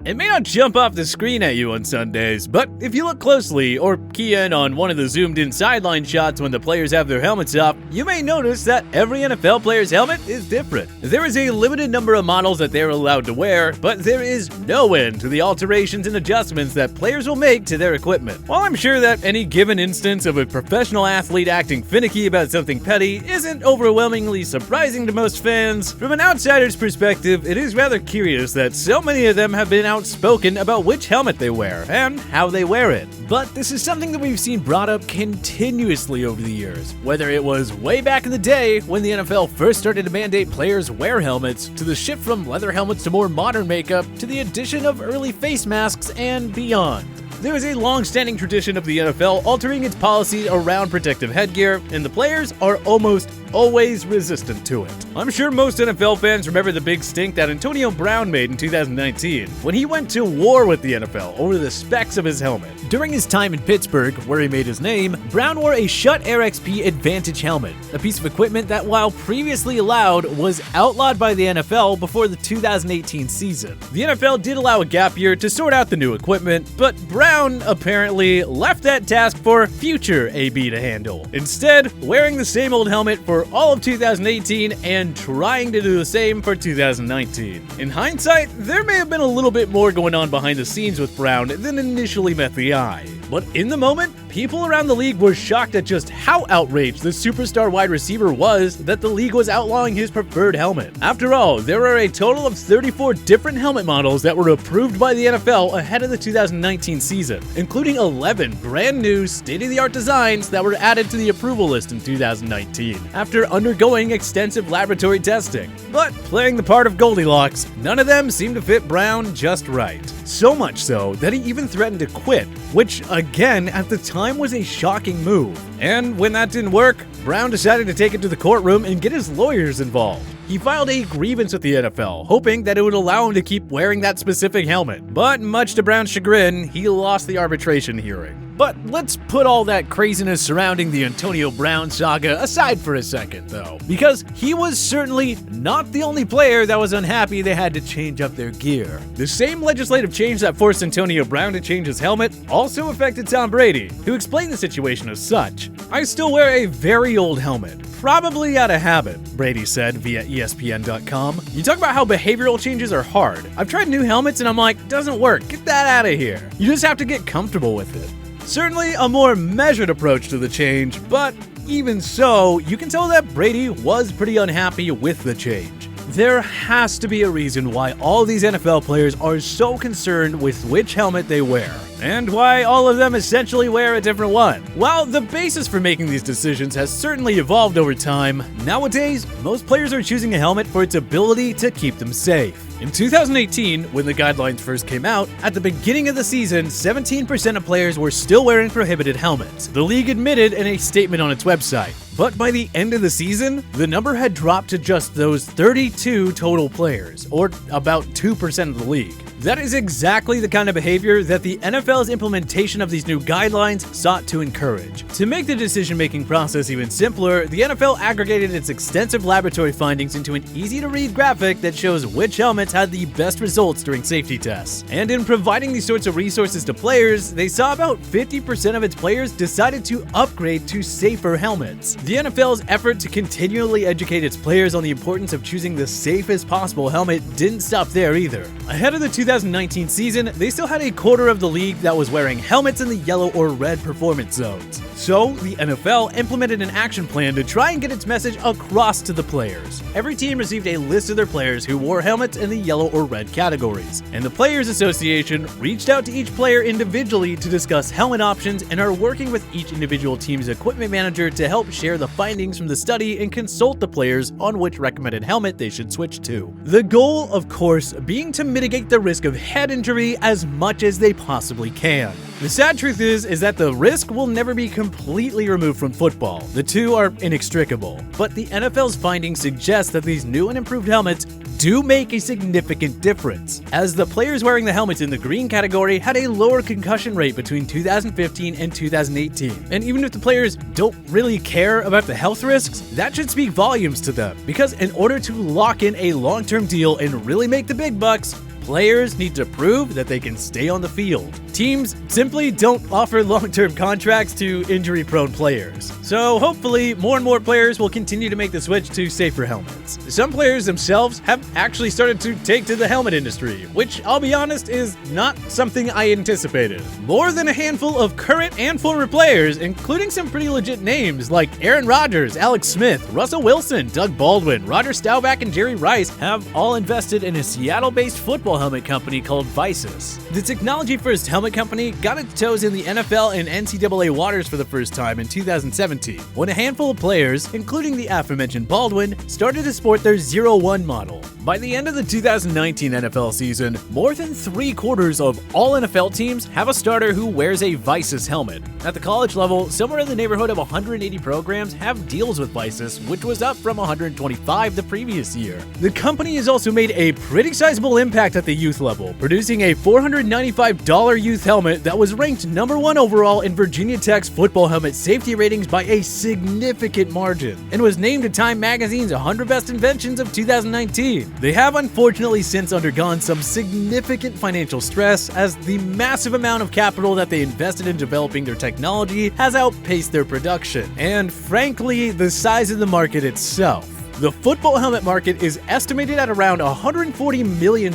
It may not jump off the screen at you on Sundays, but if you look closely or key in on one of the zoomed-in sideline shots when the players have their helmets off, you may notice that every NFL player's helmet is different. There is a limited number of models that they're allowed to wear, but there is no end to the alterations and adjustments that players will make to their equipment. While I'm sure that any given instance of a professional athlete acting finicky about something petty isn't overwhelmingly surprising to most fans, from an outsider's perspective, it is rather curious that so many of them have been outspoken about which helmet they wear and how they wear it. But this is something that we've seen brought up continuously over the years, whether it was way back in the day when the NFL first started to mandate players wear helmets, to the shift from leather helmets to more modern makeup, to the addition of early face masks and beyond. There is a long-standing tradition of the NFL altering its policy around protective headgear, and the players are almost always resistant to it. I'm sure most NFL fans remember the big stink that Antonio Brown made in 2019 when he went to war with the NFL over the specs of his helmet. During his time in Pittsburgh, where he made his name, Brown wore a Schutt Air XP Advantage helmet, a piece of equipment that, while previously allowed, was outlawed by the NFL before the 2018 season. The NFL did allow a gap year to sort out the new equipment, but Brown apparently left that task for future AB to handle, instead wearing the same old helmet for all of 2018 and trying to do the same for 2019. In hindsight, there may have been a little bit more going on behind the scenes with Brown than initially met the eye. But in the moment, people around the league were shocked at just how outraged the superstar wide receiver was that the league was outlawing his preferred helmet. After all, there are a total of 34 different helmet models that were approved by the NFL ahead of the 2019 season, including 11 brand new state-of-the-art designs that were added to the approval list in 2019, after undergoing extensive laboratory testing. But playing the part of Goldilocks, none of them seemed to fit Brown just right. So much so that he even threatened to quit, which again at the time was a shocking move. And when that didn't work, Brown decided to take it to the courtroom and get his lawyers involved. He filed a grievance with the NFL, hoping that it would allow him to keep wearing that specific helmet. But much to Brown's chagrin, he lost the arbitration hearing. But let's put all that craziness surrounding the Antonio Brown saga aside for a second, though, because he was certainly not the only player that was unhappy they had to change up their gear. The same legislative change that forced Antonio Brown to change his helmet also affected Tom Brady, who explained the situation as such. "I still wear a very old helmet, probably out of habit," Brady said via ESPN.com. "You talk about how behavioral changes are hard. I've tried new helmets and I'm like, doesn't work, get that out of here. You just have to get comfortable with it." Certainly a more measured approach to the change, but even so, you can tell that Brady was pretty unhappy with the change. There has to be a reason why all these NFL players are so concerned with which helmet they wear, and why all of them essentially wear a different one. While the basis for making these decisions has certainly evolved over time, nowadays, most players are choosing a helmet for its ability to keep them safe. In 2018, when the guidelines first came out, at the beginning of the season, 17% of players were still wearing prohibited helmets. The league admitted in a statement on its website. But by the end of the season, the number had dropped to just those 32 total players, or about 2% of the league. That is exactly the kind of behavior that the NFL's implementation of these new guidelines sought to encourage. To make the decision-making process even simpler, the NFL aggregated its extensive laboratory findings into an easy-to-read graphic that shows which helmets had the best results during safety tests. And in providing these sorts of resources to players, they saw about 50% of its players decided to upgrade to safer helmets. The NFL's effort to continually educate its players on the importance of choosing the safest possible helmet didn't stop there either. Ahead of the 2019 season, they still had a quarter of the league that was wearing helmets in the yellow or red performance zones. So, the NFL implemented an action plan to try and get its message across to the players. Every team received a list of their players who wore helmets in the yellow or red categories, and the Players Association reached out to each player individually to discuss helmet options and are working with each individual team's equipment manager to help share the findings from the study and consult the players on which recommended helmet they should switch to. The goal, of course, being to mitigate the risk of head injury as much as they possibly can. The sad truth is that the risk will never be completely removed from football. The two are inextricable. But the NFL's findings suggest that these new and improved helmets do make a significant difference, as the players wearing the helmets in the green category had a lower concussion rate between 2015 and 2018. And even if the players don't really care about the health risks, that should speak volumes to them, because in order to lock in a long-term deal and really make the big bucks, players need to prove that they can stay on the field. Teams simply don't offer long-term contracts to injury-prone players. So hopefully, more and more players will continue to make the switch to safer helmets. Some players themselves have actually started to take to the helmet industry, which, I'll be honest, is not something I anticipated. More than a handful of current and former players, including some pretty legit names like Aaron Rodgers, Alex Smith, Russell Wilson, Doug Baldwin, Roger Staubach, and Jerry Rice, have all invested in a Seattle-based football helmet company called Visus. The technology-first helmet company got its toes in the NFL and NCAA waters for the first time in 2017, when a handful of players, including the aforementioned Baldwin, started to sport their 0-1 model. By the end of the 2019 NFL season, more than 3/4 of all NFL teams have a starter who wears a Visus helmet. At the college level, somewhere in the neighborhood of 180 programs have deals with Visus, which was up from 125 the previous year. The company has also made a pretty sizable impact at the youth level, producing a $495 youth helmet that was ranked #1 overall in Virginia Tech's football helmet safety ratings by a significant margin, and was named to Time Magazine's 100 Best Inventions of 2019. They have unfortunately since undergone some significant financial stress, as the massive amount of capital that they invested in developing their technology has outpaced their production, and frankly, the size of the market itself. The football helmet market is estimated at around $140 million,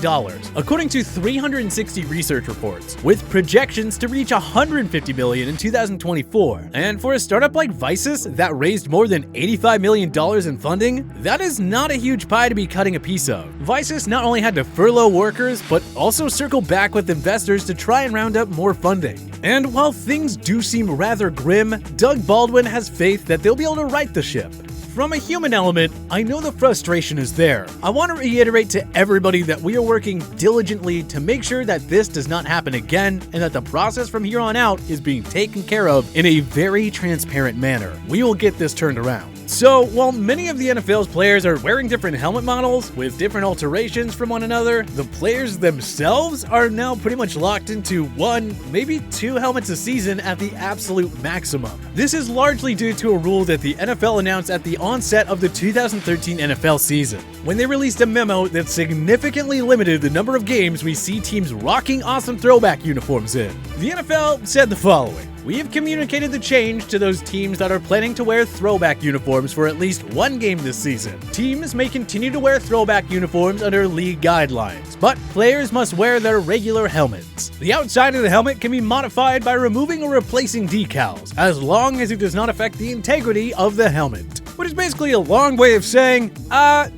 according to 360 research reports, with projections to reach $150 million in 2024. And for a startup like Visus that raised more than $85 million in funding, that is not a huge pie to be cutting a piece of. Visus not only had to furlough workers, but also circle back with investors to try and round up more funding. And while things do seem rather grim, Doug Baldwin has faith that they'll be able to right the ship. From a human element, I know the frustration is there. I want to reiterate to everybody that we are working diligently to make sure that this does not happen again, and that the process from here on out is being taken care of in a very transparent manner. We will get this turned around. So, while many of the NFL's players are wearing different helmet models with different alterations from one another, the players themselves are now pretty much locked into 1, maybe 2 helmets a season at the absolute maximum. This is largely due to a rule that the NFL announced at the onset of the 2013 NFL season, when they released a memo that significantly limited the number of games we see teams rocking awesome throwback uniforms in. The NFL said the following: "We have communicated the change to those teams that are planning to wear throwback uniforms for at least 1 game this season. Teams may continue to wear throwback uniforms under league guidelines, but players must wear their regular helmets. The outside of the helmet can be modified by removing or replacing decals, as long as it does not affect the integrity of the helmet." Which is basically a long way of saying,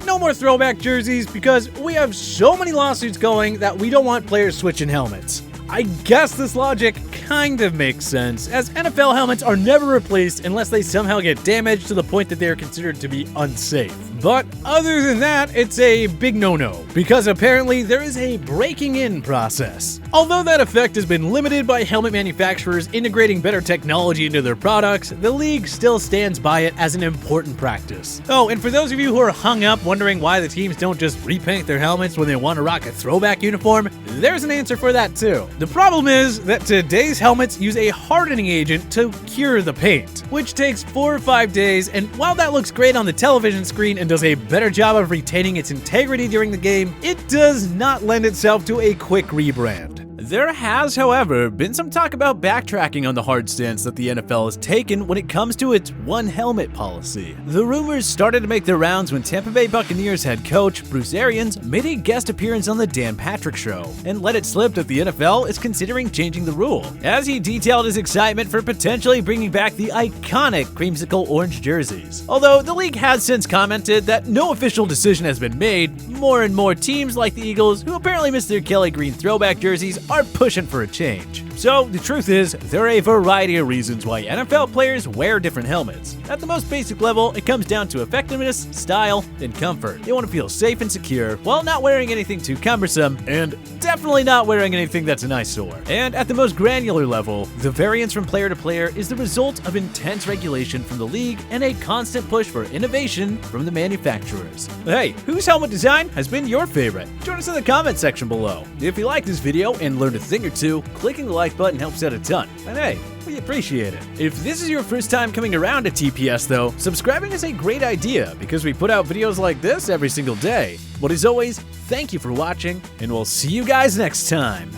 no more throwback jerseys, because we have so many lawsuits going that we don't want players switching helmets. I guess this logic kind of makes sense, as NFL helmets are never replaced unless they somehow get damaged to the point that they are considered to be unsafe. But other than that, it's a big no-no, because apparently there is a breaking in process. Although that effect has been limited by helmet manufacturers integrating better technology into their products, the league still stands by it as an important practice. Oh, and for those of you who are hung up wondering why the teams don't just repaint their helmets when they want to rock a throwback uniform, there's an answer for that too. The problem is that today's helmets use a hardening agent to cure the paint, which takes 4 or 5 days, and while that looks great on the television screen and does a better job of retaining its integrity during the game, it does not lend itself to a quick rebrand. There has, however, been some talk about backtracking on the hard stance that the NFL has taken when it comes to its one helmet policy. The rumors started to make their rounds when Tampa Bay Buccaneers head coach Bruce Arians made a guest appearance on the Dan Patrick Show and let it slip that the NFL is considering changing the rule, as he detailed his excitement for potentially bringing back the iconic creamsicle orange jerseys. Although the league has since commented that no official decision has been made, more and more teams like the Eagles, who apparently miss their Kelly Green throwback jerseys, are pushing for a change. So the truth is, there are a variety of reasons why NFL players wear different helmets. At the most basic level, it comes down to effectiveness, style, and comfort. They want to feel safe and secure while not wearing anything too cumbersome, and definitely not wearing anything that's an eyesore. And at the most granular level, the variance from player to player is the result of intense regulation from the league and a constant push for innovation from the manufacturers. Hey, whose helmet design has been your favorite? Join us in the comment section below. If you like this video and learned a thing or two, clicking the like like button helps out a ton. And hey, we appreciate it. If this is your first time coming around to TPS though, subscribing is a great idea because we put out videos like this every single day. But as always, thank you for watching, and we'll see you guys next time.